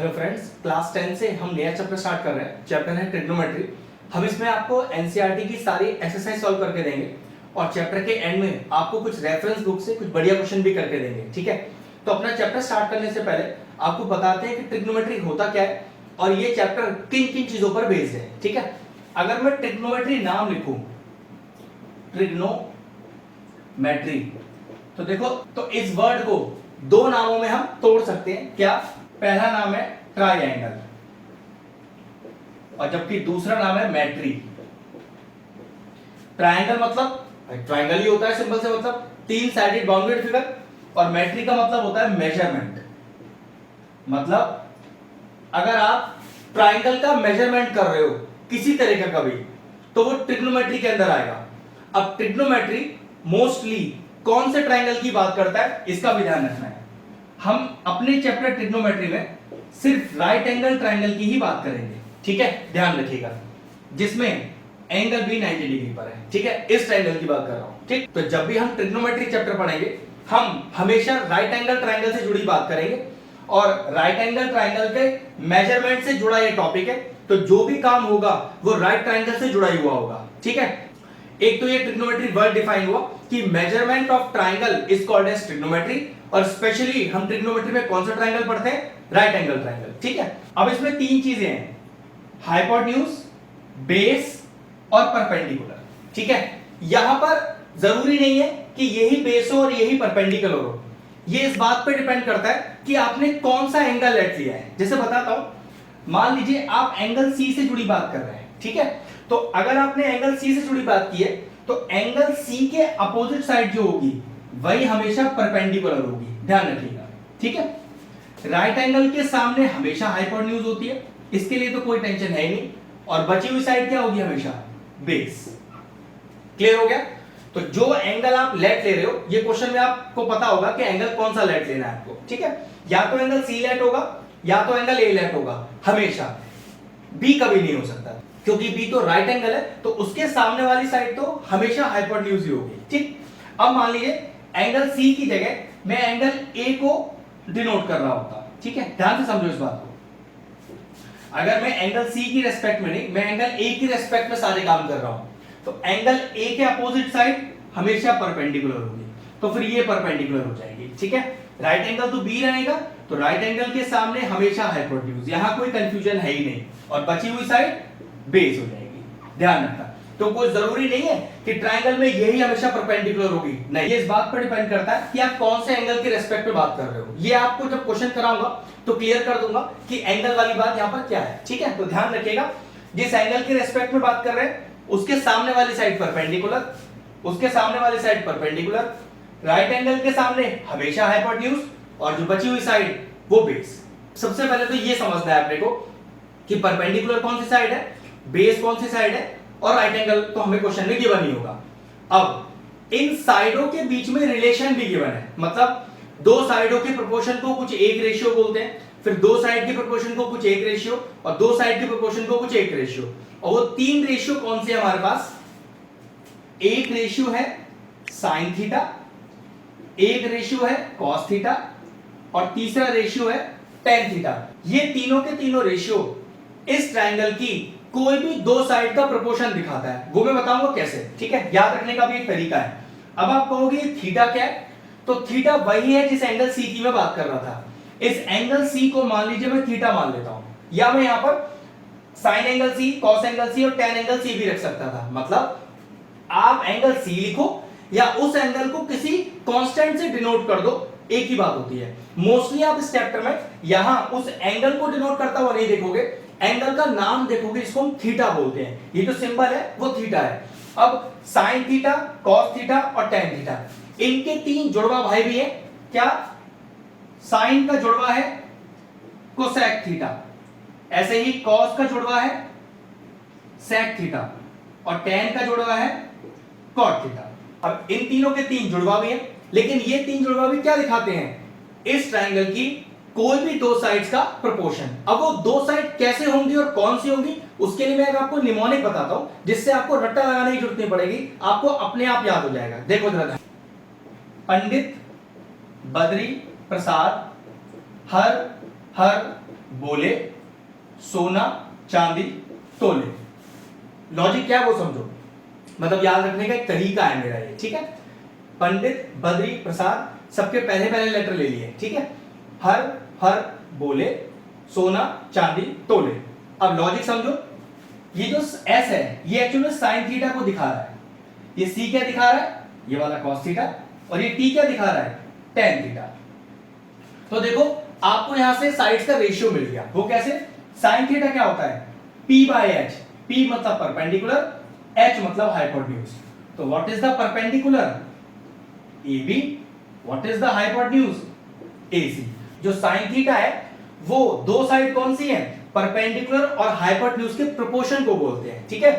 Hello friends, class 10 से हम नया चैप्टर स्टार्ट कर रहे हैं। चैप्टर है ट्रिग्नोमेट्री। हम इसमें आपको एनसीईआरटी की सारी एक्सरसाइज सॉल्व करके देंगे और चैप्टर के एंड में आपको कुछ रेफरेंस बुक से कुछ बढ़िया क्वेश्चन भी करके देंगे। ठीक है, तो अपना चैप्टर स्टार्ट करने से पहले आपको बताते हैं कि ट्रिग्नोमेट्री होता क्या है और ये चैप्टर किन किन चीजों पर बेस्ड है। ठीक है, अगर मैं ट्रिग्नोमेट्री नाम लिखूं, ट्रिग्नोमेट्री, तो देखो, तो इस वर्ड को दो नामों में हम तोड़ सकते हैं। क्या? पहला नाम है ट्राइएंगल और जबकि दूसरा नाम है मेट्री। ट्राइएंगल मतलब ट्राइएंगल ही होता है सिंपल से, मतलब तीन साइडेड बाउंडेड फिगर, और मेट्री का मतलब होता है मेजरमेंट। मतलब अगर आप ट्राइएंगल का मेजरमेंट कर रहे हो किसी तरह का कभी, तो वो ट्रिग्नोमेट्री के अंदर आएगा। अब ट्रिग्नोमेट्री मोस्टली कौन से ट्राइंगल की बात करता है, इसका भी ध्यान रखना है। हम अपने चैप्टर ट्रिग्नोमेट्री में सिर्फ राइट एंगल ट्राइंगल की ही बात करेंगे। ठीक है, ध्यान रखिएगा, जिसमें एंगल भी 90 डिग्री पर है। ठीक है, इस ट्राइंगल की बात कर रहा हूं। ठीक, तो जब भी हम ट्रिग्नोमेट्री चैप्टर पढ़ेंगे, हम हमेशा राइट एंगल ट्राइंगल से जुड़ी बात करेंगे और राइट एंगल ट्राइंगल के मेजरमेंट से जुड़ा ये टॉपिक है। तो जो भी काम होगा वो राइट ट्राइंगल से जुड़ा ही हुआ होगा। ठीक है, एक तो ये ट्रिग्नोमेट्री वर्ड डिफाइन हुआ कि measurement of triangle is called as trigonometry, और स्पेशली हम ट्रिग्नोमेट्री में कौन सा ट्राइंगल पढ़ते हैं? Right angle triangle. ठीक है, अब इसमें तीन चीजें हैं, हाइपोटेन्यूज, बेस और परपेंडिकुलर। ठीक है, यहां पर जरूरी नहीं है कि यही बेस हो और यही परपेंडिकुलर हो, ये इस बात पे डिपेंड करता है कि आपने कौन सा एंगल लेट लिया है। जैसे बताता हूं, मान लीजिए आप एंगल सी से जुड़ी बात कर रहे हैं। ठीक है, तो अगर आपने एंगल सी से जुड़ी बात की है तो एंगल सी के अपोजिट साइड जो होगी वही हमेशा परपेंडिकुलर होगी। ध्यान रखिएगा। ठीक है, राइट एंगल के सामने हमेशा हाइपोटेन्यूज होती है, इसके लिए तो कोई टेंशन है ही नहीं, और बची हुई साइड क्या होगी? हमेशा बेस। क्लियर हो गया? तो जो एंगल आप लेट ले रहे हो, ये क्वेश्चन में आपको पता होगा कि एंगल कौन सा लेट लेना है आपको। ठीक है, या तो एंगल सी लेट होगा या तो एंगल ए लेट होगा, हमेशा। बी कभी नहीं हो सकता, क्योंकि बी तो राइट एंगल है, तो उसके सामने वाली साइड तो हमेशा हाइपोटेन्यूज ही होगी। ठीक, अब मान लीजिए एंगल सी की जगह मैं एंगल ए को डिनोट कर रहा होता। ठीक है, ध्यान से समझो इस बात को। अगर मैं एंगल सी की रेस्पेक्ट में नहीं, मैं एंगल ए की रेस्पेक्ट में सारे काम कर रहा हूं, तो एंगल ए के अपोजिट साइड हमेशा परपेंडिकुलर होगी, तो फिर ये परपेंडिकुलर हो जाएगी। ठीक है, राइट एंगल तो बी रहेगा, तो राइट एंगल के सामने हमेशा हाइपोटेन्यूज, यहां कोई कंफ्यूजन है ही नहीं, और बची हुई साइड बेस हो जाएगी। ध्यान रखना। तो कोई जरूरी नहीं है कि ट्रायंगल में यही हमेशा परपेंडिकुलर होगी, नहीं, ये इस बात पर डिपेंड करता है कि आप कौन से एंगल के रेस्पेक्ट में बात कर रहे हो। ये आपको जब क्वेश्चन कराऊंगा तो क्लियर कर दूंगा कि एंगल वाली बात यहां पर क्या है। ठीक है, तो ध्यान रखिएगा, जिस एंगल के रेस्पेक्ट में बात कर रहे हैं उसके सामने वाली साइड परपेंडिकुलर, उसके सामने वाली साइड परपेंडिकुलर, राइट एंगल के सामने हमेशा हाइपोटेन्यूज, और जो बची हुई साइड वो बेस। सबसे पहले तो ये समझना है अपने को कि परपेंडिकुलर कौन सी साइड है, बेस कौन सी साइड है, और राइट एंगल तो हमें क्वेश्चन में गिवन ही होगा। अब इन साइडों के बीच में रिलेशन भी गिवन है, मतलब दो साइडों के प्रोपोर्शन को कुछ एक रेशियो बोलते हैं, फिर दो साइड के प्रोपोर्शन को कुछ एक रेशियो, और दो साइड के प्रोपोर्शन को कुछ एक रेशियो। और वो तीन रेशियो कौन से हमारे पास? एक रेशियो है साइन थीटा, एक रेशियो है कॉस थीटा, और तीसरा रेशियो है टेन थीटा। ये तीनों के तीनों रेशियो इस ट्रायंगल की कोई भी दो साइड का प्रोपोर्शन दिखाता है, वो मैं बताऊंगा कैसे। ठीक है, याद रखने का भी एक तरीका है। अब आप कहोगे थीटा क्या है, तो थीटा वही है जिस एंगल सी की मैं बात कर रहा था। इस एंगल सी को मान लीजिए मैं थीटा मान लेता हूं, या मैं यहां पर sine angle C, cos angle C और टेन एंगल सी भी रख सकता था। मतलब आप एंगल सी लिखो या उस एंगल को किसी कांस्टेंट से डिनोट कर दो, एक ही बात होती है। मोस्टली आप इस चैप्टर में यहां उस एंगल को डिनोट करता हुआ नहीं देखोगे, एंगल का नाम देखोगे, इसको हम थीटा बोलते हैं। ये जो सिंबल है वो थीटा है। अब साइन थीटा, कॉस थीटा और टेन थीटा, इनके तीन जुड़वा भाई भी है। क्या? साइन का जुड़वा है कोसेक थीटा, ऐसे ही कॉस का जुड़वा है सेक थीटा, और टेन का जुड़वा है कॉट थीटा। अब इन तीनों के तीन जुड़वा भी है, लेकिन ये तीन जुड़वा भी क्या दिखाते हैं? इस ट्रायंगल की कोई भी दो साइड्स का प्रोपोर्शन। अब वो दो साइड कैसे होंगी और कौन सी होंगी, उसके लिए मैं आपको निमोनिक बताता हूं, जिससे आपको रट्टा लगाने की जरूरत नहीं पड़ेगी, आपको अपने आप याद हो जाएगा। देखो जरा, पंडित बद्री प्रसाद हर हर बोले, सोना, चांदी, तोले। लॉजिक क्या है वो समझो, मतलब याद रखने का एक तरीका है मेरा ये, ठीक है। पंडित, बद्री, प्रसाद, सबके पहले पहले लेटर ले लिए, ठीक है। हर, हर, बोले, सोना, चांदी, तोले। अब लॉजिक समझो, ये जो एस है ये एक्चुअली साइन थीटा को दिखा रहा है, ये सी क्या दिखा रहा है, ये वाला कॉस थीटा, और ये टी क्या दिखा रहा है, टेन थीटा। तो देखो आपको यहां से साइड्स का रेशियो मिल गया, वो कैसे, साइन थीटा क्या होता है, P बाय एच, P मतलब परपेंडिकुलर, H मतलब हाइपोटेन्यूज। तो what is the perpendicular, AB, what is the hypotenuse, AC। जो साइन थीटा है वो दो साइड कौन सी है, परपेंडिकुलर और हाइपोटेन्यूज के प्रोपोर्शन को बोलते हैं, ठीक है।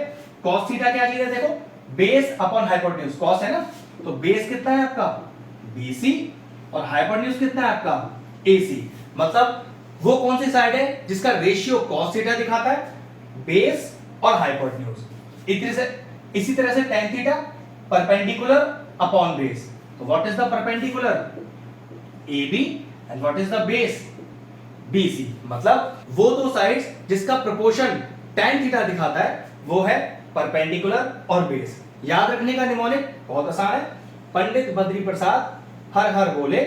कॉस थीटा क्या चीज है, देखो बेस अपॉन हाइपोटेन्यूज, कॉस है ना, तो बेस कितना है आपका BC और हाइपोटेन्यूज कितना है आपका AC। मतलब वो कौन सी साइड है जिसका रेशियो cos थीटा दिखाता है, बेस और हाइपोटेन्यूज। इसी तरह से tan theta perpendicular upon base, तो what is the perpendicular, AB and what is the base, BC। मतलब वो दो साइड्स जिसका प्रोपोर्शन tan थीटा दिखाता है वो है परपेंडिकुलर और बेस। याद रखने का निमोनिक बहुत आसान है, पंडित, बद्री, प्रसाद, हर हर, बोले,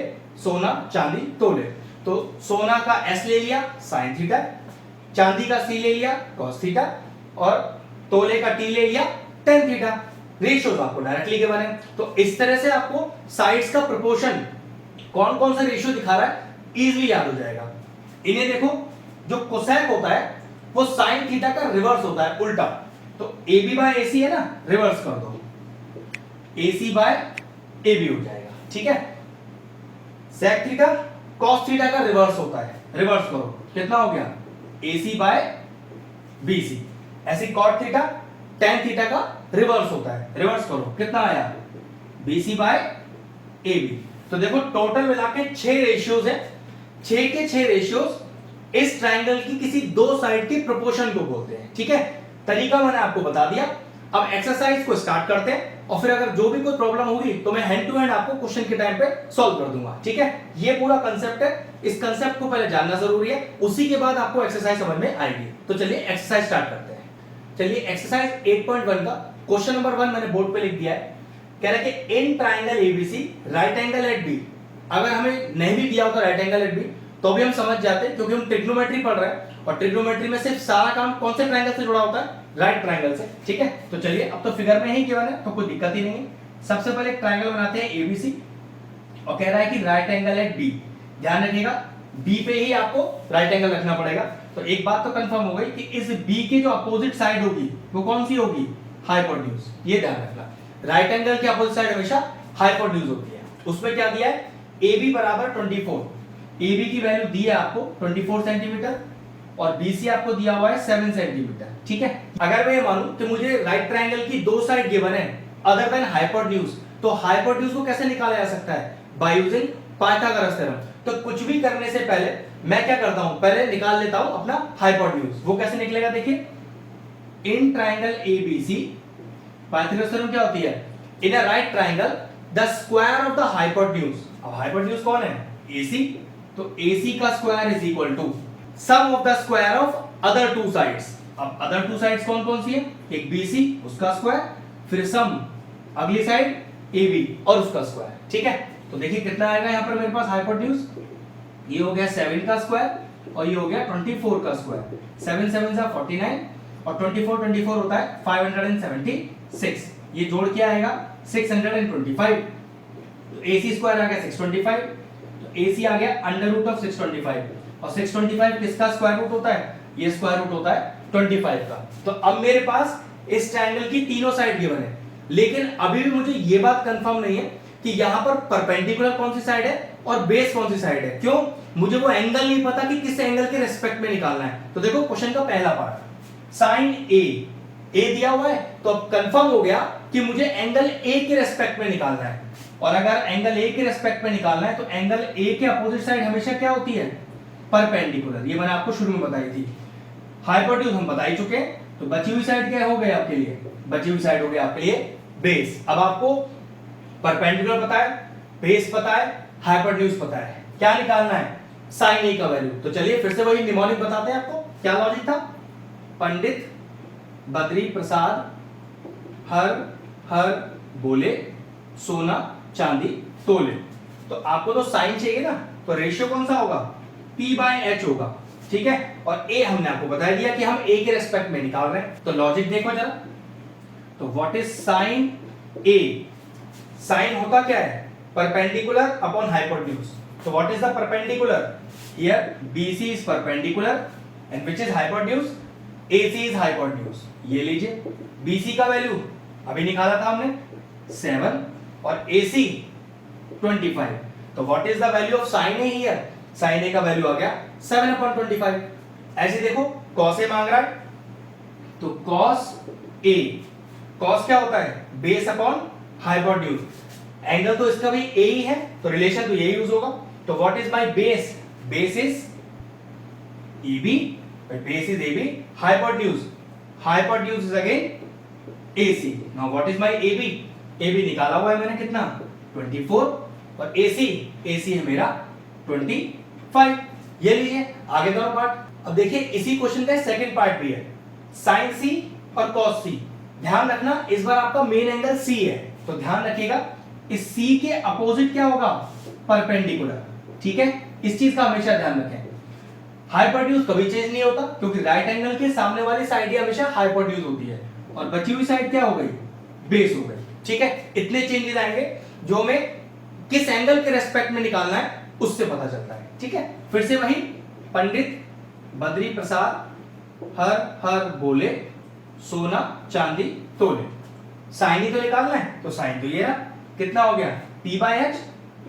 सोना, चांदी, तोले। तो सोना का S ले लिया साइन थीटा, चांदी का C ले लिया cos थीटा, और तोले का T ले लिया tan थीटा। रेशियोज आपको डायरेक्टली गिवन है, तो इस तरह से आपको साइड्स का प्रोपोर्शन कौन कौन सा रेशियो दिखा रहा है इजीली याद हो जाएगा। इन्हें देखो, जो कोसेक होता है वो साइन थीटा का रिवर्स होता है, उल्टा। तो AB बाय AC है ना, रिवर्स कर दो, AC बाय AB हो जाएगा, ठीक है। सेक थीटा कॉस थीटा का रिवर्स होता है, रिवर्स करो, कितना हो गया, AC बाय BC। ऐसे कॉट थीटा tan थीटा का रिवर्स होता है, रिवर्स करो, कितना आया, BC बाय AB। तो देखो टोटल मिला के 6 रेशियोज है, 6 के 6 रेशियोज इस ट्रायंगल की किसी दो साइड की प्रोपोर्शन को बोलते हैं, ठीक है। तरीका मैंने आपको बता दिया। अब एक्सरसाइज को स्टार्ट करते हैं, और फिर अगर जो भी कोई प्रॉब्लम होगी तो मैं हैंड टू हैंड आपको क्वेश्चन के टाइम पे सॉल्व कर दूंगा, ठीक है। ये पूरा कंसेप्ट है, इस कंसेप्ट को पहले जानना जरूरी है, उसी के बाद आपको एक्सरसाइज समझ में आएगी। तो चलिए एक्सरसाइज स्टार्ट करते हैं। चलिए एक्सरसाइज 8.1 का क्वेश्चन नंबर 1 मैंने बोर्ड पे लिख दिया है। कह रहा है कि in triangle ABC right angle at B, अगर हमें नहीं भी दिया होता राइट एंगल एट B तो भी हम समझ जाते, क्योंकि हम ट्रिग्नोमेट्री पढ़ रहे हैं, और ट्रिग्नोमेट्री में सिर्फ सारा काम कौन से ट्रायंगल से जुड़ा होता है, राइट ट्रायंगल से, ठीक है। तो चलिए अब तो फिगर में ही गिवन है तो कोई दिक्कत ही नहीं है। सबसे पहले एक ट्रायंगल बनाते हैं ABC, और कह रहा है कि राइट एंगल एट B। ध्यान रखिएगा B पे ही आपको राइट एंगल रखना पड़ेगा। तो एक बात तो कंफर्म हो गई कि इस B की जो अपोजिट साइड होगी वो कौन सी होगी, हाइपोटेन्यूज। ये ध्यान रखना, राइट एंगल की अपोजिट साइड हमेशा हाइपोटेन्यूज होती है। उसमें क्या दिया है, AB बराबर 24, AB की वैल्यू दी है आपको 24 सेंटीमीटर, और BC आपको दिया हुआ है 7 सेंटीमीटर, ठीक है। अगर मैं ये मानूं कि मुझे राइट ट्रायंगल की दो साइड गिवन है अदर देन हाइपोटेन्यूज, तो हाइपोटेन्यूज को कैसे निकाला जा सकता है, बाय यूजिंग पाइथागोरस थ्योरम। तो कुछ भी करने से पहले मैं क्या करता हूं, पहले निकाल लेता हूं अपना हाइपोटेन्यूज। वो कैसे निकलेगा, देखिए in triangle ABC Pythagoras theorem क्या होती है, in a right triangle the square of the hypotenuse. अब हाइपोटेन्यूज कौन है, AC, तो AC का square is equal to sum of the square of other two sides. अब अदर टू साइड्स कौन कौन सी है, एक BC उसका स्क्वायर, फिर सम अगली साइड AB और उसका स्क्वायर, ठीक है। तो देखिए कितना आएगा यहाँ पर मेरे पास हाइपोटेन्यूज, ये हो गया 7 का स्क्वायर और ये हो गया 24 का स्क्वायर। 7 7 जा 49 और 24 होता है 576। ये जोड़ क्या आएगा 625। तो AC स्क्वायर आ गया 625, तो AC आ गया अंडर रूट ऑफ 625, और 625 किसका स्क्वायर रूट होता है, ये स्क्वायर रूट होता है 25 का। तो अब मेरे पास इस ट्रायंगल की तीनों साइड गिवन है, लेकिन अभी भी मुझे ये बात कंफर्म नहीं है कि यहां पर परपेंडिकुलर कौन सी साइड है और बेस कौन सी साइड है। क्यों, मुझे वो एंगल नहीं पता कि किस एंगल के रिस्पेक्ट में निकालना है। तो देखो क्वेश्चन का पहला पार्ट साइन A दिया हुआ है, तो अब कंफर्म हो गया कि मुझे एंगल A के रिस्पेक्ट में निकालना है। और अगर एंगल A के रिस्पेक्ट में निकालना है तो एंगल A के अपोजिट साइड हमेशा क्या होती है, परपेंडिकुलर। ये मैंने आपको शुरू में बताई थी। हाइपोटेन्यूज हम बता ही चुके हैं, तो बची हुई साइड क्या हो गई आपके लिए, बची हुई साइड हो गई आपके लिए बेस। अब आपको परपेंडिकुलर पता है, बेस पता है, हाइपोटेन्यूज पता है, क्या निकालना है, साइन ए का वैल्यू। तो चलिए फिर से वही निमोनिक बताते हैं आपको। क्या लॉजिक था? पंडित बद्री प्रसाद हर हर बोले सोना चांदी तोले। तो आपको तो साइन चाहिए ना, तो रेशियो कौन सा होगा? P/H होगा, ठीक है। और ए हमने आपको बता दिया कि हम ए के रेस्पेक्ट में निकाल रहे हैं। तो लॉजिक देखो जरा, तो what is sine A? Sine होता क्या है? Perpendicular upon hypotenuse. तो what is the perpendicular? Here BC is perpendicular and which is hypotenuse? AC is hypotenuse. ये लीजिए, BC का वैल्यू अभी निकाला था हमने 7 और AC 25। तो what is the value of sine A here? Sine A का वैल्यू आ गया 7/25। ऐसे देखो cos ए मांग रहा है, तो cos ए, cos क्या होता है? Base upon hypotenuse. एंगल तो इसका भी ए ही है, तो रिलेशन तो यही यूज होगा। तो what is my base? Base is EB, base is AB, hypotenuse, hypotenuse is again AC। Now what is my AB? AB निकाला हुआ है मैंने कितना? 24। और AC है मेरा 25। ये लीजिए आगे दोनों पार्ट। अब देखिए इसी क्वेश्चन का सेकंड पार्ट भी है, sin C और cos C। ध्यान रखना इस बार आपका मेन एंगल C है, तो ध्यान रखिएगा इस C के अपोजिट क्या होगा? परपेंडिकुलर, ठीक है। इस चीज का हमेशा ध्यान रखें। हाइपोटेन्यूज कभी चेंज नहीं होता, क्योंकि राइट एंगल के सामने वाली साइड ही हमेशा हाइपोटेन्यूज होती है, और बची हुई साइड क्या हो गई? बेस हो गई, ठीक है। इतने चेंजेस आएंगे जो हमें किस एंगल के रेस्पेक्ट में निकालना है उससे पता चलता है, ठीक है। फिर से वही, पंडित बद्री प्रसाद हर हर बोले सोना चांदी तोले। साइन ही तो निकालना है, तो साइन तो ये रहा, कितना हो गया? P/H,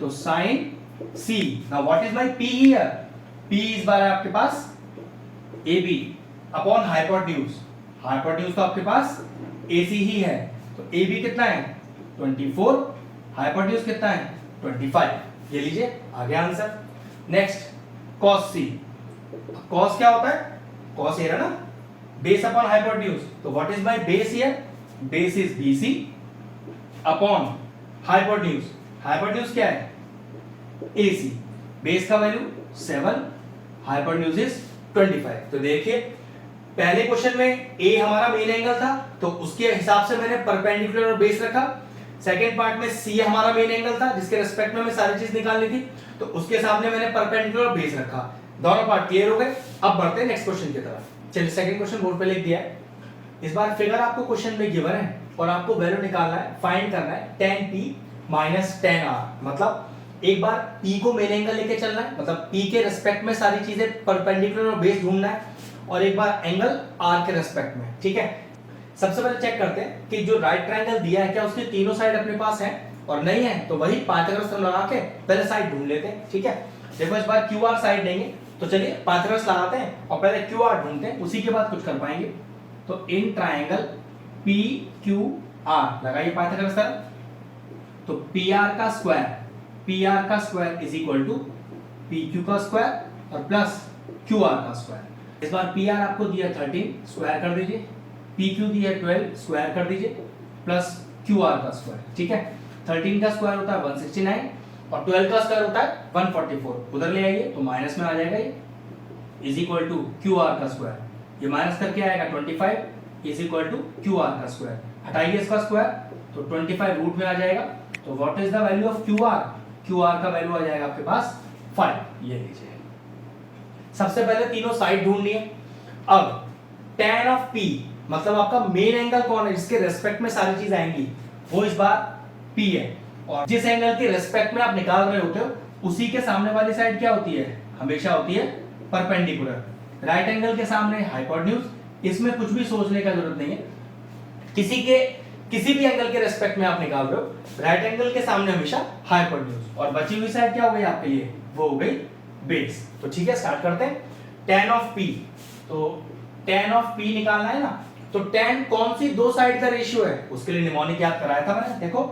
तो sine C। Now what is my P here? P इस बार है आपके पास AB अपॉन हाइपोटेन्यूज। हाइपोटेन्यूज तो आपके पास AC ही है, तो AB कितना है? 24, हाइपोटेन्यूज कितना है? 25। ये लीजिए आ गया answer. Next cos C। cos क्या होता है? cos ये रहा ना, बेस अपॉन हाइपोटेन्यूज। तो what is my base here? Base is BC upon hypotenuse. Hypotenuse क्या है? AC। बेस का वैल्यू 7, हाइपोटेन्यूज इज 25। तो देखिए पहले क्वेश्चन में A हमारा मेन एंगल था, तो उसके हिसाब से मैंने परपेंडिकुलर और बेस रखा। सेकेंड पार्ट में C हमारा मेन एंगल था, जिसके रिस्पेक्ट में हमें सारी चीज निकालनी थी, तो उसके सामने मैंने परपेंडिकुलर और बेस रखा। दोनों पार्ट क्लियर हो गए। अब बढ़ते हैं नेक्स्ट क्वेश्चन की तरफ। चलिए सेकंड क्वेश्चन बोर्ड पे लिख दिया है। इस बार फिगर आपको क्वेश्चन में गिवन है और आपको वैल्यू निकालना है, फाइंड करना है tan P - tan R। मतलब एक बार P को मेन एंगल लेके चलना है, मतलब P के रिस्पेक्ट में सारी चीजें परपेंडिकुलर और बेस ढूंढना है, और एक बार एंगल R के रिस्पेक्ट में, ठीक है। सबसे पहले चेक करते हैं कि जो राइट ट्रायंगल दिया है क्या उसके तीनों साइड अपने पास है, और नहीं है तो वही पाइथागोरस थ्योरम लगा के पहले साइड ढूंढ लेते हैं, ठीक है। देखो इस बार QR साइड लेंगे, तो चलिए पाइथागोरस लगाते हैं और पहले QR ढूंढते हैं, उसी के बाद कुछ कर पाएंगे। तो इन ट्रायंगल PQR लगाइए पाइथागोरस थ्योरम। तो PR का square is equal to PQ का स्क्वायर और प्लस QR का स्क्वायर। इस बार PR आपको दिया 13, स्क्वायर कर दीजिए, PQ दिया 12, स्क्वायर कर दीजिए, प्लस QR का स्क्वायर, ठीक है। 13 का स्क्वायर होता है 169 और 12 का स्क्वायर होता है 144। उधर ले आइए तो माइनस में आ जाएगा ये, इज इक्वल टू QR का स्क्वायर, ये माइनस करके आएगा 25 इज इक्वल टू QR का स्क्वायर। हटाइए इसका स्क्वायर तो 25 रूट में आ जाएगा। तो what is the value of QR? QR का वैल्यू आ जाएगा आपके पास 5। ये लीजिए, सबसे पहले तीनों साइड ढूंढनी है। अब tan ऑफ P मतलब आपका मेन एंगल कौन है जिसके रेस्पेक्ट में सारी चीज आएंगी, वो इस बार P है, और जिस एंगल के रेस्पेक्ट में आप निकाल रहे होते हो उसी के सामने वाली साइड क्या होती है? हमेशा होती है परपेंडिकुलर। राइट एंगल के सामने हाइपोटेन्यूज, इसमें कुछ भी सोचने का जरूरत नहीं है, किसी भी एंगल के रेस्पेक्ट में आप निकाल रहे हो, राइट एंगल के सामने हमेशा हाइपोटेन्यूज, और बची हुई साइड क्या हो गई आपके लिए? वो हो गई बेस। तो ठीक है, स्टार्ट करते हैं। tan ऑफ P, तो tan ऑफ P निकालना है ना, तो tan कौन सी दो साइड का रेशियो है उसके लिए निमोनिक याद कराया था मैंने। देखो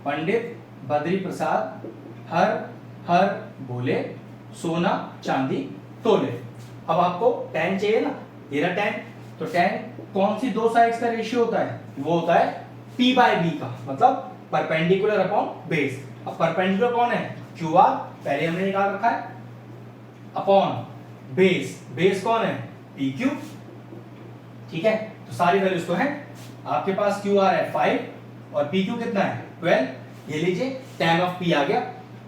पंडित बद्री प्रसाद हर हर बोले सोना चांदी तोले। अब आपको tan चाहिए ना, ये रहा tan, तो tan कौन सी दो साइड्स का रेशियो होता है? वो होता है P/B का, मतलब परपेंडिकुलर अपॉन बेस। अब परपेंडिकुलर कौन है? QR, पहले हमने निकाल रखा है, अपॉन बेस, बेस कौन है, पी क्यू, ठीक है। तो सारी वैल्यूज तो है आपके पास, क्यू आर है 5 और पी क्यू कितना है 12, ये लीजिए tan ऑफ पी आ गया।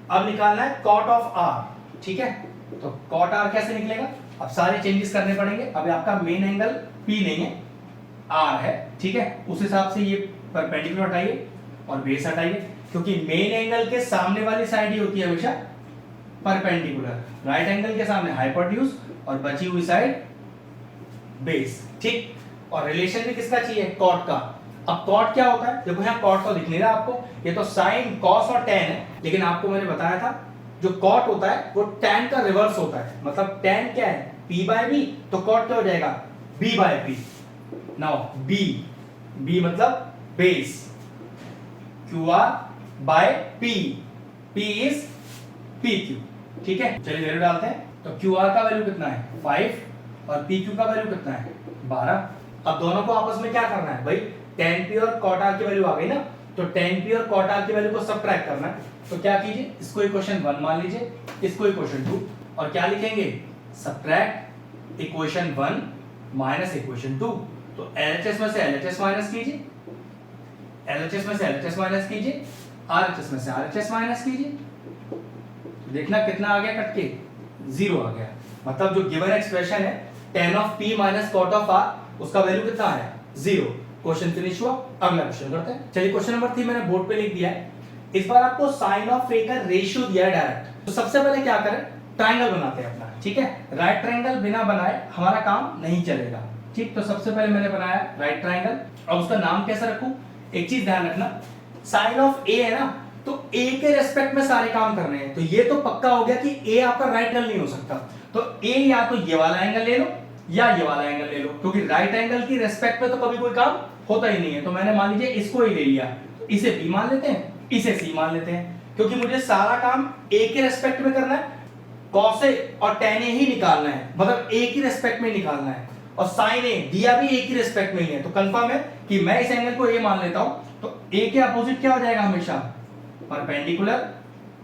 अब निकालना है cot ऑफ आर, ठीक है। तो cot आर कैसे निकलेगा, अब सारे चेंजेस करने पड़ेंगे। अब आपका मेन एंगल पी नहीं है, आर है, ठीक है। उस हिसाब से ये परपेंडिकुलर हटाइए और बेस हटाइए, क्योंकि मेन एंगल के सामने वाली साइड ही होती है हमेशा परपेंडिकुलर, राइट एंगल के सामने हाइपोटेन्यूज और बची हुई साइड बेस, ठीक। और रिलेशन भी किसका चाहिए, कॉट का। अब कॉट क्या होता है, देखो यहाँ कॉट तो दिख नहीं रहा आपको, ये तो साइन कॉस और टेन है, लेकिन आपको मैंने बताया था जो कॉट होता है वो टेन का रिवर्स होता है। मतलब टेन क्या है, पी बाय बी, तो कॉट क्या हो जाएगा, B by P. Now B, B मतलब base, Q R by P, P is P Q, ठीक है। चलिए वैल्यू डालते हैं। तो क्यू आर का वैल्यू कितना है 5 और पी क्यू का वैल्यू कितना है 12। अब दोनों को आपस में क्या करना है भाई, tan p और cot r की वैल्यू आ गई ना, तो tan p और cot r की वैल्यू को सबट्रैक्ट करना है। तो क्या कीजिए, इसको इक्वेशन 1 मान लीजिए, इसको इक्वेशन 2, और क्या लिखेंगे, सबट्रैक्ट इक्वेशन 1 माइनस इक्वेशन 2। तो LHS में से LHS माइनस कीजिए, LHS में से LHS माइनस कीजिए, RHS में से RHS माइनस कीजिए। देखना कितना आ गया, कट के 0 आ गया। मतलब जो गिवन एक्सप्रेशन है tan of p minus cot of r, उसका वैल्यू कितना है 0। क्वेश्चन फिनिश हुआ। अगला क्वेश्चन करते हैं। चलिए क्वेश्चन नंबर 3 मैंने बोर्ड पे लिख दिया है। इस बार आपको साइन ऑफ ए का रेशियो दिया है डायरेक्ट। तो सबसे पहले क्या करें, ट्रायंगल बनाते हैं अपना, ठीक है। राइट ट्रायंगल बिना बनाए हमारा काम नहीं चलेगा, ठीक। तो सबसे पहले मैंने बनाया राइट ट्रायंगल, और उसका नाम कैसे रखूं, एक चीज ध्यान रखना, साइन ऑफ ए है ना, तो ए के रेस्पेक्ट में सारे काम करने हैं। तो ये तो पक्का हो गया कि ए आपका राइट एंगल नहीं हो सकता। तो ए या तो ये वाला एंगल ले लो या ये वाला एंगल ले लो, क्योंकि राइट एंगल की रेस्पेक्ट में तो कभी कोई काम होता ही नहीं है। तो मैंने मान लीजिए इसको ही ले लिया, इसे बी मान लेते हैं, इसे सी मान लेते हैं, क्योंकि मुझे सारा काम ए के रेस्पेक्ट में करना है। कॉस ए और टेन ए ही निकालना है, मतलब ए की रेस्पेक्ट में निकालना है, और साइन ए दिया भी ए की रेस्पेक्ट में ही है। तो कंफर्म है कि मैं इस एंगल को ए मान लेता हूं। तो ए के अपोजिट क्या हो जाएगा हमेशा, परपेंडिकुलर।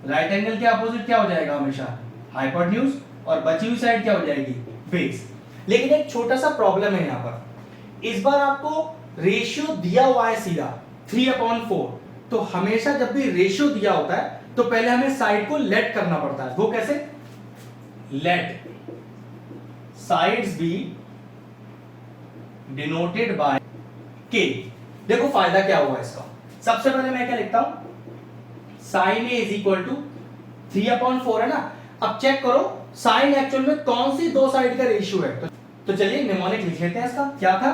राइट एंगल के अपोजिट क्या हो जाएगा हमेशा, हाइपोटेन्यूज, और बची हुई साइड क्या हो जाएगी, बेस। लेकिन एक छोटा सा प्रॉब्लम है यहां पर, इस बार आपको रेशियो दिया हुआ है सीधा 3/4। तो हमेशा जब भी रेशियो दिया होता है तो पहले हमें साइड को लेट करना पड़ता है। वो कैसे, let sides be denoted by K. देखो फायदा क्या हुआ इसका, सबसे पहले मैं क्या लिखता हूं, sine A is equal to 3/4 है ना। अब चेक करो साइन एक्चुअल में कौन सी दो साइड का रेशियो है। तो चलिए निमोनिक लिख लेते हैं इसका, क्या था,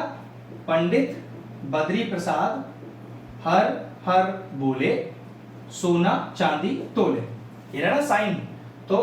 पंडित बद्री प्रसाद हर हर बोले सोना चांदी तोले, ये रहा ना साइन। तो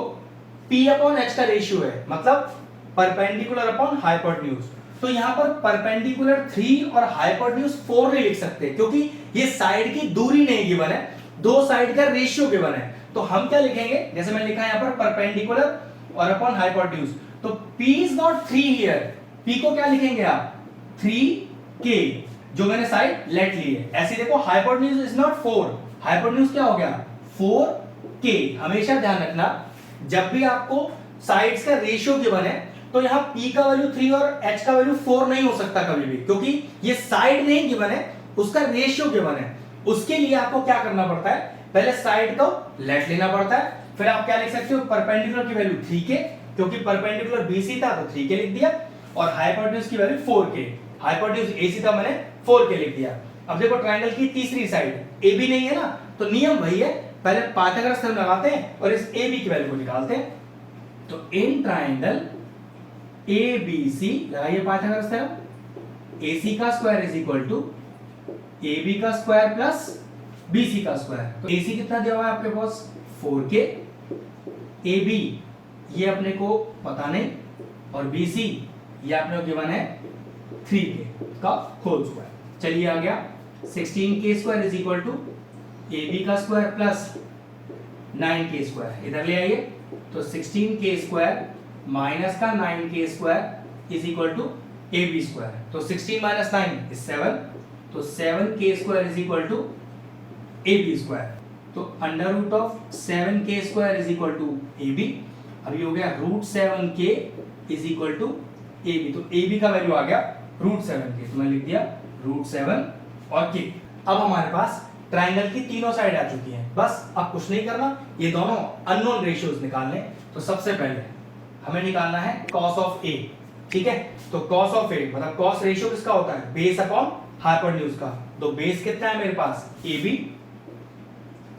P/H का रेशियो है, मतलब परपेंडिकुलर अपॉन हाइपोटेन्यूज। तो यहां पर परपेंडिकुलर 3 और हाइपोटेन्यूज 4 नहीं लिख सकते, क्योंकि ये साइड की दूरी नहीं गिवन है, दो साइड का रेशियो गिवन है। तो हम क्या लिखेंगे, जैसे मैंने लिखा है यहां पर परपेंडिकुलर और अपॉन हाइपोटेन्यूज। तो P is not 3 here, P को क्या लिखेंगे आप 3K, जो मैंने साइड लेट ली है। ऐसे देखो हाइपोटेन्यूज इज नॉट 4, हाइपोटेन्यूज क्या हो गया 4K। हमेशा ध्यान रखना जब भी आपको साइड्स का रेशियो गिवन है तो यहां P का वैल्यू 3 और H का वैल्यू 4 नहीं हो सकता कभी भी, क्योंकि ये साइड नहीं गिवन है, उसका रेशियो गिवन है। उसके लिए आपको क्या करना पड़ता है, पहले साइड को लेट लेना पड़ता है, फिर आप क्या लिख सकते हो, परपेंडिकुलर की वैल्यू 3K, क्योंकि परपेंडिकुलर BC था तो 3K लिख दिया, और हाइपोटेन्यूज की वैल्यू 4K, हाइपोटेन्यूज AC था मैंने 4K लिख दिया। अब देखो ट्रायंगल की तीसरी साइड AB नहीं है ना, तो नियम वही है, पहले पाइथागोरस थ्योरम लगाते हैं और इस AB की वैल्यू को निकालते हैं। तो इन ट्रायंगल ABC लगाइए पाइथागोरस थ्योरम, AC का square is equal to AB का स्क्वायर प्लस BC का स्क्वायर। तो AC कितना दिया हुआ है आपके पास 4K, AB ये अपने को पता नहीं, और BC ये अपने को गिवन है 3K का होल स्क्वायर। चलिए आ गया 16K square is equal to AB का स्क्वायर प्लस 9K स्क्वायर, इधर ले आइए। तो 16K स्क्वायर माइनस का 9K square is equal to AB square. तो 16 माइनस 9 इज 7, तो 7K square is equal to AB square. तो under root of 7K square is equal to AB। अभी हो गया √7k is equal to AB, तो AB का value आ गया √7k, तो मैं लिख दिया √7 और k। अब हमारे पास ट्राइंगल की तीनों साइड आ चुकी हैं, बस अब कुछ नहीं करना, ये दोनों अननोन रेशियोज निकालने। तो सबसे पहले हमें निकालना है cos ऑफ A, ठीक है। तो cos ऑफ A मतलब cos रेशियो किसका होता है, बेस अपॉन हाइपोटेन्यूज का। तो बेस कितना है मेरे पास, AB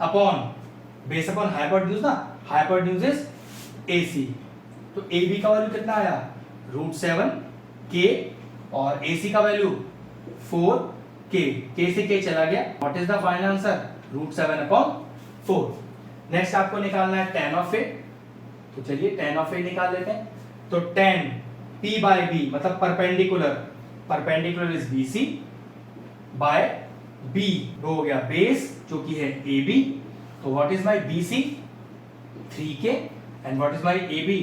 upon base upon hypotenuse ना, हाइपोटेन्यूज इज AC। तो AB का वैल्यू कितना आया, √7k, और AC का वैल्यू 4k, k से k चला गया। What is the final answer, √7 upon 4। Next आपको निकालना है tan ऑफ A, तो चलिए tan ऑफ A निकाल लेते हैं। तो tan P बाय B मतलब perpendicular, perpendicular is BC by B, वो हो गया बेस जो कि है AB। तो what is my BC, 3k, and what is my AB,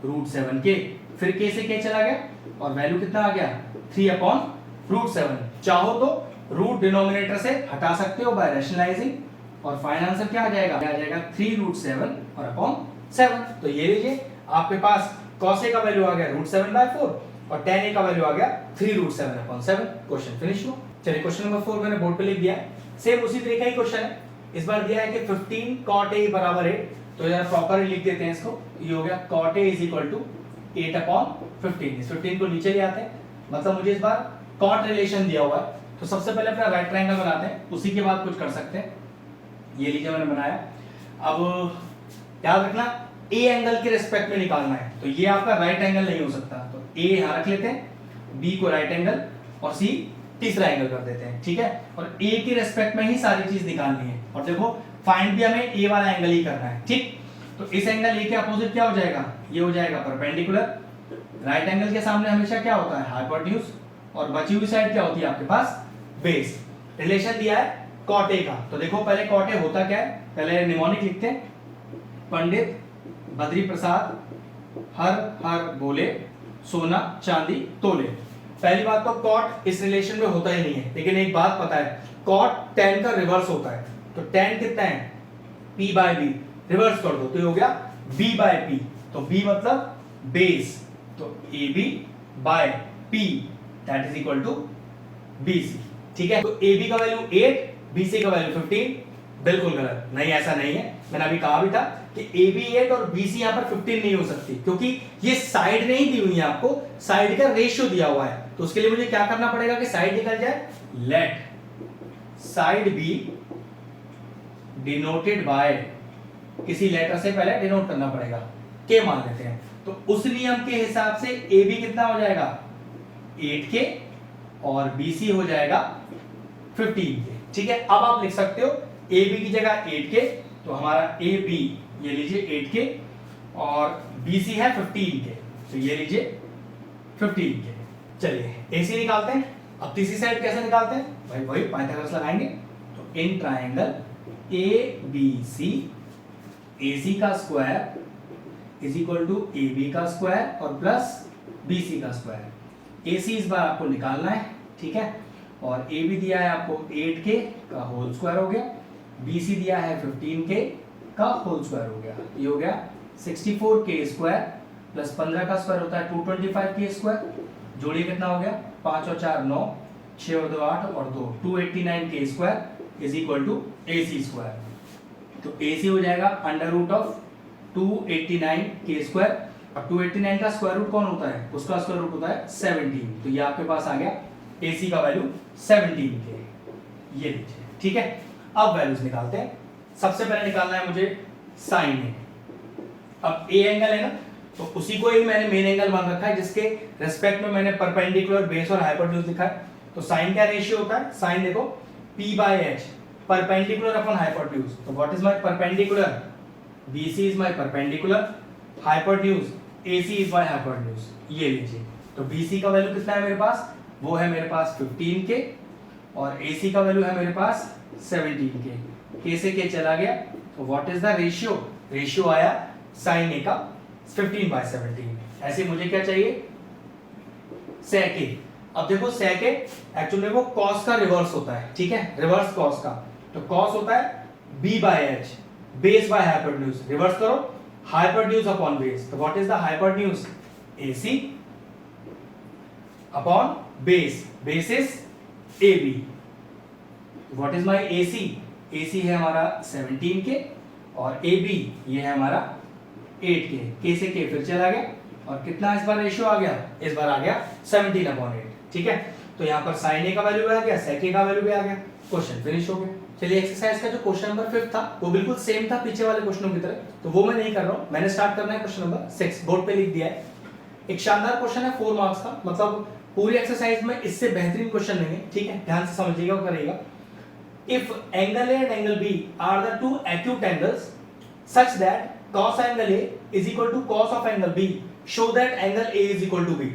√7k। फिर k से k चला गया और वैल्यू कितना आ गया, 3 अपॉन √7। चाहो तो रूट डिनोमिनेटर से हटा सकते हो बाय रैशनलाइजिंग, और फाइनल आंसर क्या आ जाएगा, आ जाएगा 3√7 और अपॉन 7। तो ये लीजिए आपके पास cos A का वैल्यू आ गया √7/4 और tan A का वैल्यू आ गया 3√7 अपॉन 7। क्वेश्चन फिनिश हुआ। चलिए क्वेश्चन नंबर 4 मैंने बोर्ड पे लिख दिया है, सेम उसी तरीके का ही क्वेश्चन है। इस बार दिया है कि 15 cot A बराबर 8, तो जरा प्रॉपर लिख देते हैं इसको। ये हो गया cot A is equal to 8 upon 15। इस 15 को नीचे ले आते हैं, मतलब मुझे इस बार cot रिलेशन दिया हुआ है। तो सबसे पहले अपना राइट ट्रायंगल बनाते हैं, उसी के बाद कुछ कर सकते हैं। ये लीजिए मैंने बनाया। अब याद रखना A एंगल के रिस्पेक्ट में निकालना है, तो ये आपका राइट एंगल नहीं हो सकता। तो A यहां रख लेते हैं, B को राइट एंगल और C तीसरा एंगल कर देते हैं, ठीक है। और A के रिस्पेक्ट में ही सारी चीज निकालनी है। और देखो फाइंड भी हमें A वाला एंगल ही करना है, ठीक। तो इस एंगल A के अपोजिट क्या हो जाएगा, ये हो जाएगा परपेंडिकुलर। राइट एंगल के सामने हमेशा क्या होता है, हाइपोटेन्यूज, और बची हुई साइड क्या होती है आपके पास, बेस। रिलेशन दिया है cot A का, तो देखो पहले cot A होता क्या है, पहले निमोनिक लिखते हैं। पंडित बद्री प्रसाद हर हर बोले, सोना चांदी तोले। पहली बात तो cot इस रिलेशन में होता ही नहीं है, लेकिन एक बात पता है, cot tan का रिवर्स होता है। तो tan कितना है, P बाय B, रिवर्स कर दो तो ये हो गया B बाय P। तो B मतलब बेस, तो AB by P that is equal to BC, ठीक है। तो AB का वैल्यू 8, BC का वैल्यू 15। बिल्कुल गलत, नहीं ऐसा नहीं है। मैंने अभी कहा भी था कि AB 8 और BC यहां पर 15 नहीं हो सकती, क्योंकि ये साइड नहीं दी हुई है आपको, साइड का रेशियो दिया हुआ है। तो उसके लिए मुझे क्या करना पड़ेगा कि साइड निकल जाए, let side be denoted by, किसी लेटर से पहले डिनोट करना पड़ेगा, के मान लेते हैं। तो उस नियम के हिसाब से AB कितना हो जाएगा, 8k, और BC हो जाएगा 15k, ठीक है। अब आप लिख सकते हो AB की जगह 8k, तो हमारा AB ये लीजिए 8k और BC है 15k, तो ये लीजिए 15k। चलिए AC निकालते हैं। अब तीसरी साइड कैसे निकालते हैं भाई, वही पाइथागोरस लगाएंगे। तो इन ट्रायंगल ABC AC का square is equal to AB का स्क्वायर और प्लस BC का स्क्वायर। AC इस बार आपको निकालना है, ठीक है। और AB दिया है आपको 8k का होल स्क्वायर हो गया, BC दिया है 15k का होल स्क्वायर हो गया। ये हो गया 64k स्क्वायर प्लस 15 का स्क्वायर होता है 225k स्क्वायर। जोड़िए कितना हो गया, 5 और 4 9, 6 और 2 8 और 2 289k square is equal to AC square. तो AC हो जाएगा under root of 289k square, और 289 का स्क्वायर रूट कौन होता है, उसका स्क्वायर रूट होता है 17। तो ये आपके पास आ गया AC का वैल्यू 17k, ये लीजिए, ठीक है। अब वैल्यूज निकालते हैं। सबसे पहले निकालना है मुझे साइन ए। अब A एंगल है ना, तो उसी को ही मैंने मेन एंगल मान रखा है, जिसके रेस्पेक्ट में मैंने परपेंडिकुलर, बेस और हाइपोटेन्यूज लिखा है। तो साइन क्या रेशियो होता है, साइन देखो P by H, perpendicular upon hypotenuse. तो what is my perpendicular, BC is my perpendicular, hypotenuse AC is my hypotenuse, ये लीजिए। तो BC का वैल्यू कितना है मेरे पास, वो है मेरे पास 15k, और AC का वैल्यू है मेरे पास 17k, k से k चला गया। तो what is the ratio, ratio आया sin A का 15/17। ऐसे मुझे क्या चाहिए, sec A। अब देखो sec A एक्चुअली वो cos का रिवर्स होता है, ठीक है, रिवर्स cos का। तो cos होता है B by H, base by hypotenuse. Reverse करो हाइपोटेन्यूज अपॉन बेस, तो what is the hypotenuse? AC upon base, base is AB। What is my AC? AC है हमारा 17 के और AB ये है हमारा 8 के से के फिर चला गया और कितना इस बार रेशियो आ गया? इस बार आ गया 17 अपॉन 8। ठीक है, तो यहाँ पर साइन A का वैल्यू आ गया, सेक A का वैल्यू भी आ गया, क्वेश्चन फिनिश हो गया। चलिए एक्सरसाइज का जो क्वेश्चन नंबर 5 था वो बिल्कुल सेम था पीछे वाले क्वेश्चनों की तरह, तो वो मैं नहीं कर रहा हूँ, मैंने स्टार्ट करना है क्वेश्चन नंबर 6, बोर्ड पे लिख दिया है। एक शानदार क्वेश्चन है 4 मार्क्स का, मतलब पूरी एक्सरसाइज में इससे बेहतरीन क्वेश्चन नहीं है। ठीक है, ध्यान से समझिएगा और करिएगा। If angle A and angle B are the two acute angles such that cos angle A is equal to cos of angle B, show that angle A is equal to B।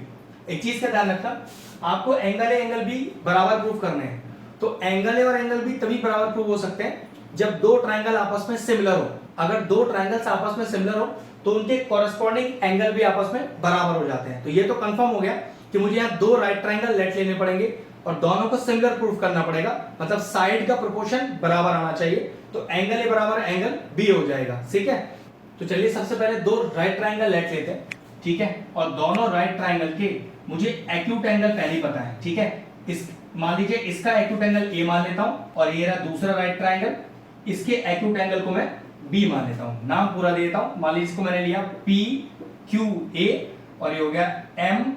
एक चीज का ध्यान रखना, आपको angle A angle B बराबर proof करने हैं। तो एंगल ए और एंगल बी तभी बराबर प्रूफ हो सकते हैं जब दो ट्रायंगल आपस में सिमिलर हो। अगर दो ट्रायंगल्स आपस में सिमिलर हो तो उनके कॉरेस्पॉन्डिंग एंगल भी आपस में बराबर हो जाते हैं। तो ये तो कंफर्म हो गया कि मुझे यहाँ दो राइट ट्रायंगल लेट लेने पड़ेंगे और दोनों को सिमिलर प्रूफ करना पड़ेगा, मतलब साइड का प्रोपोर्शन बराबर आना चाहिए। तो एंगल ए बराबर एंगल बी हो जाएगा। ठीक है, तो चलिए सबसे पहले दो राइट ट्रायंगल लेट लेते हैं। ठीक है, और दोनों राइट ट्रायंगल के मुझे एक्यूट एंगल पहले ही पता है। ठीक है, इस मान लीजिए इसका एक्यूट एंगल ए मान लेता हूं और ये रहा दूसरा राइट ट्रायंगल, इसके एक्यूट एंगल को मैं बी मान लेता हूं। नाम पूरा दे देता हूं, मान लीजिए इसको मैंने लिया पी क्यू ए और ये हो गया एम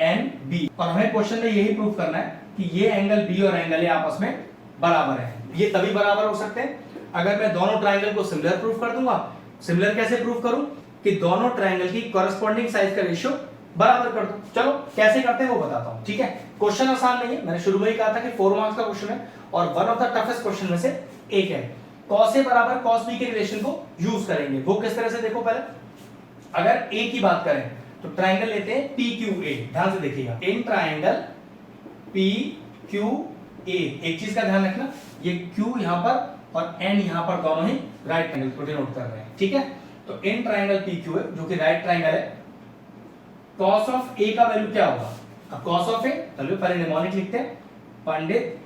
एन बी। और हमें क्वेश्चन में यही प्रूफ करना है कि ये एंगल बी और एंगल ए आपस में बराबर है। ये तभी बराबर हो सकते हैं अगर मैं दोनों ट्रायंगल को सिमिलर प्रूफ कर दूंगा। सिमिलर कैसे प्रूफ करूं? कि दोनों ट्रायंगल की कॉरेस्पॉन्डिंग साइज का रेशियो बराबर कर दो। चलो कैसे करते हैं वो बताता हूं। ठीक है, क्वेश्चन आसान नहीं है, मैंने शुरू में ही कहा था कि 4 मार्क्स का क्वेश्चन है और one of the toughest question में से एक है। cos a बराबर cos b के रिलेशन को यूज करेंगे। वो किस तरह से देखो, पहले अगर a की बात करें तो ट्रायंगल लेते हैं PQA। ध्यान से देखिएगा, इन ट्रायंगल PQA, एक चीज का ध्यान रखना, ये Q यहां पर और N यहां पर दोनों ही राइट ट्रायंगल को डिनोट कर रहे हैं। ठीक है, तो इन ट्रायंगल PQA जो कि राइट ट्रायंगल है, cos ऑफ a का वैल्यू क्या होगा? अब cos ऑफ a, चलो पहले निमोनिक लिखते हैं। पंडित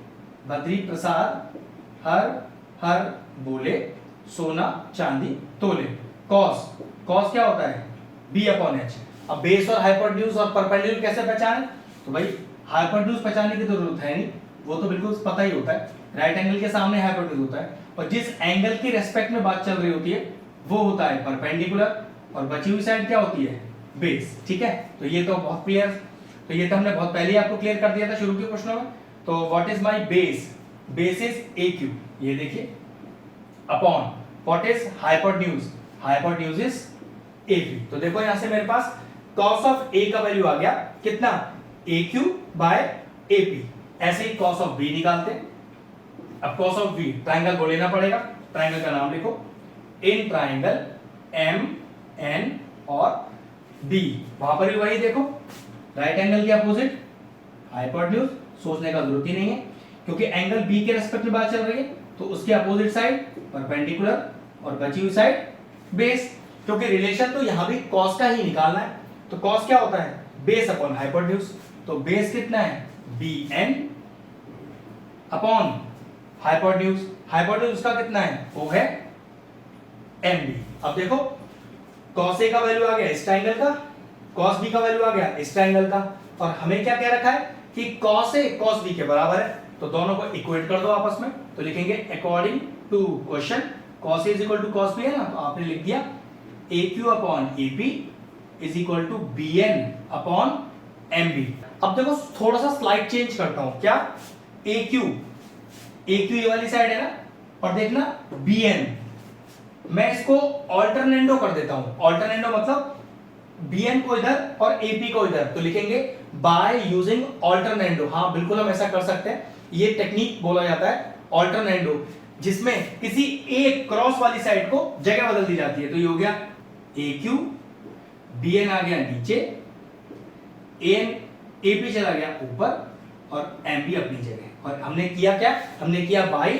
बद्री प्रसाद हर हर बोले सोना चांदी तोले। cos क्या होता है? b upon h। अब बेस और हाइपोटेन्यूज और परपेंडिकुलर कैसे पहचाने? तो भाई हाइपोटेन्यूज पहचानने की तो जरूरत है नहीं, वो तो बिल्कुल पता ही होता है, राइट एंगल के सामने हाइपोटेन्यूज होता है और जिस एंगल की रेस्पेक्ट में बात चल रही होती है वो होता है परपेंडिकुलर और बची हुई साइड क्या होती है? बेस। ठीक है, तो ये तो बहुत क्लियर, तो ये तो हमने बहुत पहले ही आपको क्लियर कर दिया था शुरू के क्वेश्चनों में। तो what is my base? Base is AQ, ये देखिए, upon what is hypotenuse? Hypotenuse is AB। तो देखो यहां से मेरे पास cos ऑफ A का वैल्यू आ गया कितना? AQ by AP। ऐसे ही cos ऑफ B निकालते हैं। अब cos ऑफ B ट्रायंगल को लेना पड़ेगा, ट्रायंगल का नाम लिखो, इन ट्रायंगल M N और B। वहां पर भी वही देखो, राइट एंगल के अपोजिट हाइपोटेन्यूज, सोचने का जरूरत ही नहीं है क्योंकि एंगल B के रेस्पेक्ट में बात चल रही है, तो उसके अपोजिट साइड परपेंडिकुलर और बची हुई साइड बेस, क्योंकि रिलेशन तो यहां भी cos का ही निकालना है। तो cos क्या होता है? Base upon hypotenuse. तो बेस कितना है? BN upon hypotenuse. हाइपोटेन्यूज का कितना है? वो है MB। अब देखो cos A का वैल्यू आ गया इस ट्रायंगल का, cos B का वैल्यू आ गया इस ट्रायंगल का, और हमें क्या कह रखा है कि cos A cos B के बराबर है, तो दोनों को इक्वेट कर दो आपस में। तो लिखेंगे according to question cos A is equal to cos B है ना, तो आपने लिख दिया AQ upon AP is equal to BN upon MB। अब देखो थोड़ा सा स्लाइड चेंज करता हूं, क्या? AQ ये वाली साइड है ना, और देखना BN, मैं इसको ऑल्टरनेंडो कर देता हूं। ऑल्टरनेंडो मतलब BN को इधर और AP को इधर, तो लिखेंगे बाय यूजिंग ऑल्टरनेंडो। हाँ बिल्कुल हम ऐसा कर सकते हैं, ये टेक्निक बोला जाता है ऑल्टरनेंडो, जिसमें किसी एक क्रॉस वाली साइड को जगह बदल दी जाती है। तो ये हो गया AQ, BN आ गया नीचे, AP चला गया ऊपर और MB अपनी जगह। और हमने किया क्या? हमने किया बाय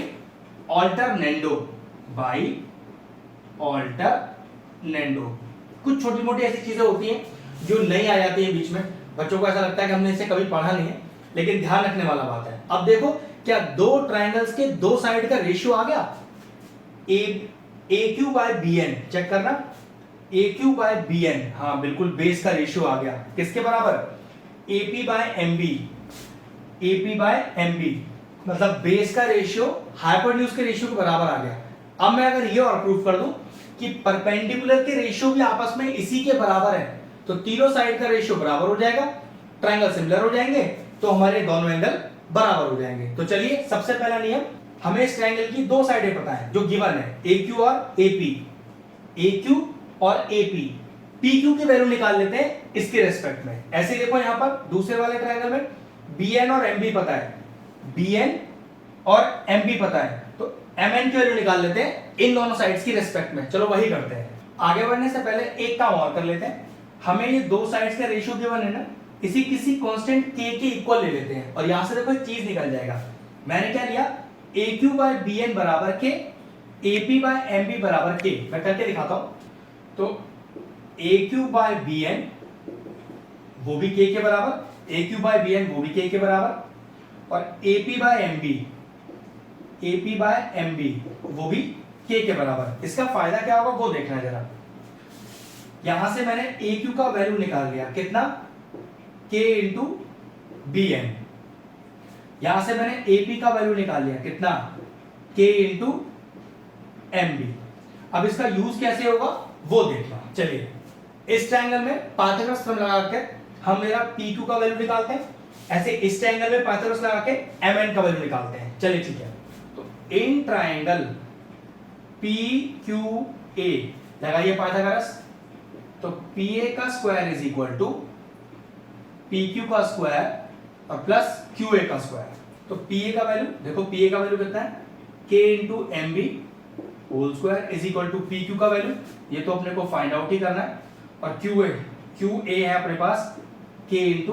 ऑल्टरनेंडो, बाय ऑल्टरनेंडो। कुछ छोटी मोटी ऐसी चीजें होती हैं जो नहीं आ जाती है बीच में, बच्चों को ऐसा लगता है कि हमने इसे कभी पढ़ा नहीं है, लेकिन ध्यान रखने वाला बात है। अब देखो क्या दो ट्रायंगल्स के दो साइड का रेशियो आ गया? AQ बाय BN, चेक करना, A Q by B N, हाँ बिल्कुल बेस का रेशियो आ गया किसके बराबर, AP by M B, AP by M B, मतलब बेस का रेशियो हाइपोटेन्यूज के रेशियो के बराबर आ गया। अब मैं अगर ये और प्रूफ कर दूं कि परपेंडिकुलर के रेशियो भी आपस में इसी के बराबर है, तो तीनों साइड का रेशियो बराबर हो जाएगा, ट्रायंगल सिमिलर हो जाएंगे, तो हमारे दोनों एंगल बराबर हो जाएंगे। तो चलिए सबसे पहला नियम, हमें इस ट्रायंगल की दो साइडें पता है जो गिवन है, ए क्यू और एपी, ए क्यू और एपी, पी क्यू की वैल्यू निकाल लेते हैं इसके रेस्पेक्ट में। ऐसे देखो यहां पर दूसरे वाले ट्रायंगल में बी एन और एम बी पता है, बी एन और एम बी पता है, तो एम एन की वैल्यू निकाल लेते हैं इन दोनों साइड्स की रेस्पेक्ट में। चलो वही करते हैं। आगे बढ़ने से पहले एक काम और कर लेते हैं, हमें ये दो साइड्स का रेशियो गिवन है ना, इसी किसी कांस्टेंट के इक्वल ले लेते हैं, और यहां से देखो एक चीज निकल जाएगा। मैंने क्या लिया, A Q by B N बराबर K, A P by M B बराबर के। मैं करके दिखाता हूं, तो A Q by B N वो भी के बराबर, A Q by B N वो भी के बराबर, और A P by M B, A P by M B वो भी के बराबर। इसका फायदा क्या होगा वो देखना जरा। यहां से मैंने ए क्यू का वैल्यू निकाल लिया, कितना, के इंटू बी एन। यहां से मैंने ए पी का वैल्यू निकाल लिया, कितना, के इंटू एम बी। अब इसका यूज कैसे होगा वो देखना। चलिए इस ट्रायंगल में पाइथागोरस थ्योरम लगा के हम मेरा पी क्यू का वैल्यू निकालते हैं, ऐसे इस ट्रायंगल में पाइथागोरस लगा के एम एन का वैल्यू निकालते हैं। चलिए ठीक है, तो in triangle P Q A लगाइए पाइथागोरस, तो पी ए का square is equal to P Q का स्क्वायर और प्लस क्यू ए का स्क्वायर। तो पी ए का वैल्यू देखो, पी ए का वैल्यू कितना है, K into M B whole square is equal to P Q का वैल्यू, ये तो अपने को फाइंड आउट ही करना है, और क्यू ए है अपने पास के इंटू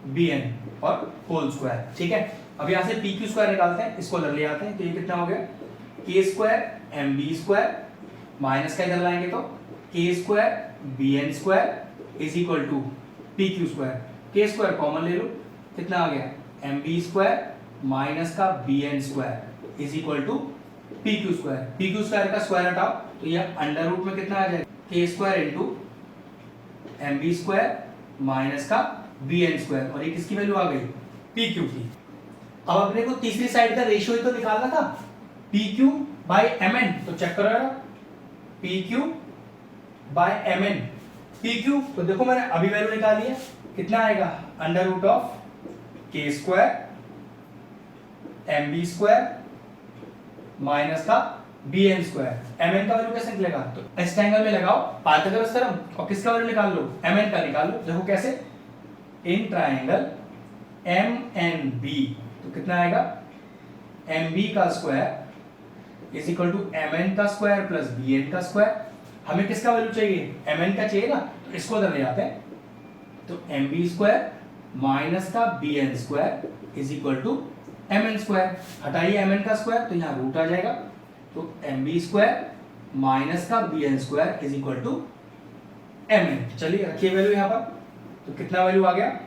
बी एन और होल स्क्वायर। ठीक है, अब यहां से पी क्यू स्क्वायर निकालते हैं, इसको ले आते हैं, तो ये कितना हो गया, K square M B square minus का इधर लाएंगे तो K square B N square is equal to P Q square. K square common ले लो, कितना आ गया, एम बी स्क्वायर माइनस का B N square is equal to P Q square. P Q square का स्क्वायर हटाओ तो यह अंडर रूट में कितना आ जाएगा, K square into M B square minus का बी एन स्क्वायर, और ये किसकी वैल्यू आ गई, पी क्यू की। अब अपने को तीसरी साइड का रेशियो ही तो निकालना था, P Q by M N. तो चेक करो यार, P Q by M N, P Q तो देखो मैंने अभी वैल्यू निकाल लिया, कितना आएगा, under root of K square M B square minus का B N square. M N का वैल्यू कैसे निकलेगा, तो इस ट्रायंगल में लगाओ पाइथागोरस थ्योरम और किसका वैल्यू निकाल लो, एम एन का निकाल लो। देखो कैसे, in triangle M N B, तो कितना आएगा, एम बी का square is equal to M N का स्क्वायर प्लस बी एन का स्क्वायर। हमें किसका वैल्यू चाहिए, एम एन का चाहिए ना, तो इसको उधर ले आते हैं, तो एम बी स्क्वायर माइनस का B N square is equal to M N square. हटाइए एम एन का स्क्वायर तो यहाँ रूट आ जाएगा, तो एम बी स्क्वायर माइनस का B N square is equal to M N. चलिए रखिए वैल्यू यहाँ पर, तो कितना वैल्यू आ गया,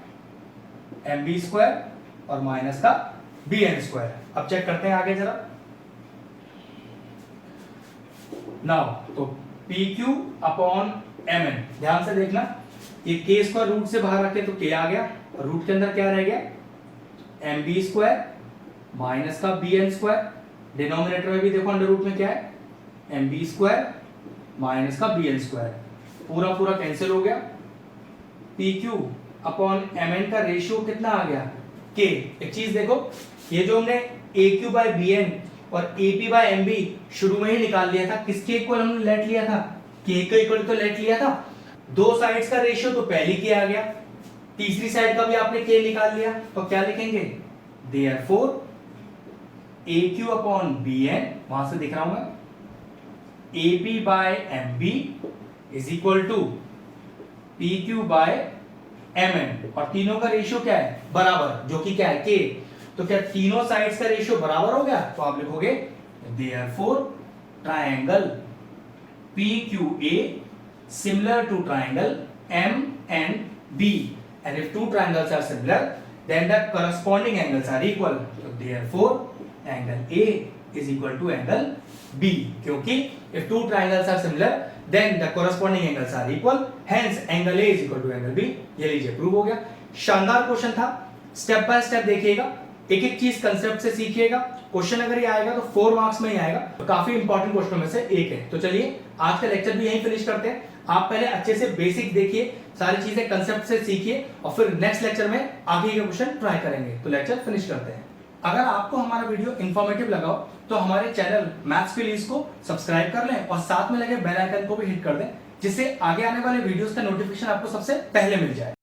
एम बी स्क्वायर और माइनस का बी एन स्क्वायर। अब चेक करते हैं आगे जरा। नाउ तो P Q upon M N, ध्यान से देखना, ये के स्क्वायर रूट से बाहर रखे तो के आ गया, और रूट के अंदर क्या रह गया, एम बी स्क्वायर माइनस का बी एन स्क्वायर। डिनोमिनेटर में भी देखो अंडर रूट में क्या है, एम बी स्क्वायर माइनस का बी एन स्क्वायर, पूरा पूरा कैंसिल हो गया। P Q upon M N का रेशियो कितना आ गया, के। एक चीज देखो, ये जो हमने A Q by B N और A P by M B शुरू में ही निकाल लिया था, किसके इक्वल हमने लेट लिया था, के के इक्वल तो लेट लिया था। दो साइड्स का रेशियो तो पहले के आ गया, तीसरी साइड का भी आपने के निकाल लिया, तो क्या लिखेंगे, therefore A Q upon B N, वहां से दिख रहा हूं मैं, A P by M B is equal to P Q by M N, और तीनों का रेशियो क्या है, बराबर, जो कि क्या है, के। तो क्या तीनों साइड्स का रेशियो बराबर हो गया, तो आप लिखोगे therefore triangle P Q A similar to triangle M N B, and if two triangles are similar then the corresponding angles are equal, so therefore angle A is equal to angle B, क्योंकि if two triangles are similar then the corresponding angles are equal, hence angle A is equal to angle B। ये लीजिए prove हो गया। शानदार question था, step by step देखिएगा, एक एक चीज कंसेप्ट से सीखिएगा। क्वेश्चन अगर ये आएगा तो 4 मार्क्स में ही आएगा, तो काफी इंपॉर्टेंट क्वेश्चन में से एक है। तो चलिए आज का लेक्चर भी यहीं फिनिश करते हैं। आप पहले अच्छे से बेसिक देखिए, सारी चीजें कंसेप्ट से सीखिए और फिर नेक्स्ट लेक्चर में आगे के क्वेश्चन ट्राई करेंगे। तो लेक्चर फिनिश करते हैं। अगर आपको हमारा वीडियो इंफॉर्मेटिव लगा हो तो हमारे चैनल मैथ्स प्लीज को सब्सक्राइब कर लें और साथ में लगे बेल आइकन को भी हिट कर दें, जिससे आगे आने वाले वीडियोस का नोटिफिकेशन आपको सबसे पहले मिल जाए।